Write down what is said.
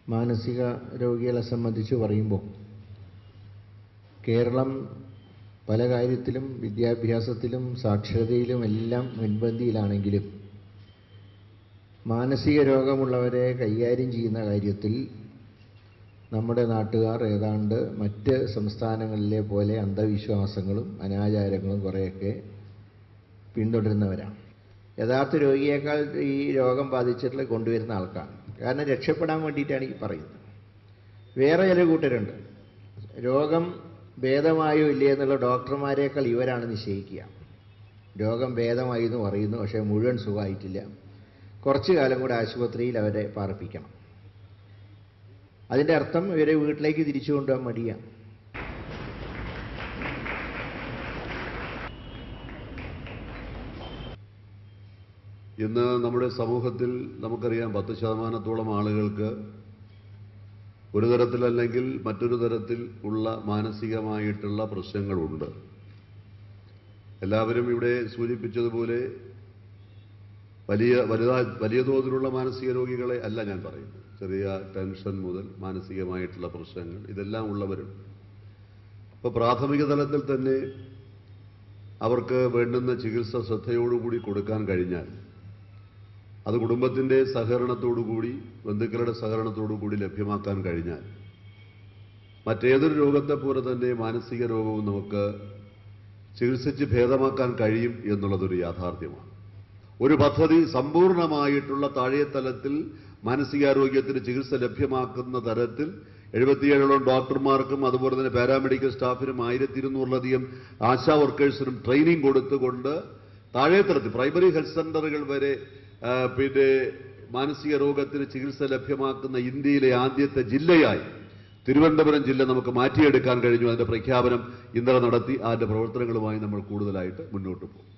മാനസിക രോഗികളെ സംബന്ധിച്ച് പറയുമ്പോൾ കേരളം പല കാര്യത്തിലും വിദ്യാഭ്യാസത്തിലും സാക്ഷരതയിലും എല്ലാം മുൻപന്തിയിലാണെങ്കിലും മാനസിക രോഗമുള്ളവരെ കൈകാര്യം ചെയ്യുന്ന കാര്യത്തിൽ നമ്മുടെ നാട്ടുകാർ ഏതാണ്ട് മറ്റ് സംസ്ഥാനങ്ങളിലെ പോലെ അന്ധവിശ്വാസങ്ങളും അനാചാരങ്ങളും കുറേയൊക്കെ പിന്തുടരുന്നവരാണ്. യഥാർത്ഥ രോഗിയേക്കാൾ ഈ രോഗം ബാധിച്ചിട്ടുള്ള കൊണ്ടുവരുന്ന ആൾക്കാണ്. കാരണം രക്ഷപ്പെടാൻ വേണ്ടിയിട്ടാണ് ഈ പറയുന്നത്. വേറെ ചില കൂട്ടരുണ്ട്, രോഗം ഭേദമായോ ഇല്ലേ എന്നുള്ള ഡോക്ടർമാരേക്കാൾ ഇവരാണ് നിശ്ചയിക്കുക. രോഗം ഭേദമായി എന്ന് പറയുന്നു, പക്ഷേ മുഴുവൻ സുഖമായിട്ടില്ല, കുറച്ചു കാലം കൂടെ ആശുപത്രിയിൽ അവരെ പാർപ്പിക്കണം. അതിൻ്റെ അർത്ഥം ഇവരെ വീട്ടിലേക്ക് തിരിച്ചു കൊണ്ടുപോകാൻ മടിയാണ്. ഇന്ന് നമ്മുടെ സമൂഹത്തിൽ നമുക്കറിയാം 10% ആളുകൾക്ക് ഒരു തരത്തിലല്ലെങ്കിൽ മറ്റൊരു തരത്തിൽ ഉള്ള മാനസികമായിട്ടുള്ള പ്രശ്നങ്ങളുണ്ട്. എല്ലാവരും ഇവിടെ സൂചിപ്പിച്ചതുപോലെ വലിയ തോതിലുള്ള മാനസിക രോഗികളെ അല്ല ഞാൻ പറയുന്നത്. ചെറിയ ടെൻഷൻ മുതൽ മാനസികമായിട്ടുള്ള പ്രശ്നങ്ങൾ ഇതെല്ലാം ഉള്ളവരും. അപ്പോൾ പ്രാഥമിക തലത്തിൽ തന്നെ അവർക്ക് വേണ്ടുന്ന ചികിത്സ ശ്രദ്ധയോടുകൂടി കൊടുക്കാൻ കഴിഞ്ഞാൽ, അത് കുടുംബത്തിൻ്റെ സഹകരണത്തോടുകൂടി ബന്ധുക്കളുടെ സഹകരണത്തോടുകൂടി ലഭ്യമാക്കാൻ കഴിഞ്ഞാൽ മറ്റേതൊരു രോഗത്തെപ്പോലെ തന്നെ മാനസിക രോഗവും നമുക്ക് ചികിത്സിച്ച് ഭേദമാക്കാൻ കഴിയും എന്നുള്ളതൊരു യാഥാർത്ഥ്യമാണ്. ഒരു പദ്ധതി സമ്പൂർണ്ണമായിട്ടുള്ള താഴെത്തലത്തിൽ മാനസികാരോഗ്യത്തിന് ചികിത്സ ലഭ്യമാക്കുന്ന തരത്തിൽ 77 ഡോക്ടർമാർക്കും അതുപോലെ തന്നെ പാരാമെഡിക്കൽ സ്റ്റാഫിനും 1200-ലധികം ആശാ വർക്കേഴ്സിനും ട്രെയിനിങ് കൊടുത്തുകൊണ്ട് താഴെത്തലത്തിൽ പ്രൈമറി ഹെൽത്ത് സെന്ററുകൾ വരെ പിന്നെ മാനസിക രോഗത്തിന് ചികിത്സ ലഭ്യമാക്കുന്ന ഇന്ത്യയിലെ ആദ്യത്തെ ജില്ലയായി തിരുവനന്തപുരം ജില്ല നമുക്ക് മാറ്റിയെടുക്കാൻ കഴിഞ്ഞു. അതിന്റെ പ്രഖ്യാപനം ഇന്നലെ നടത്തി. അതിന്റെ പ്രവർത്തനങ്ങളുമായി നമ്മൾ കൂടുതലായിട്ട് മുന്നോട്ട് പോകും.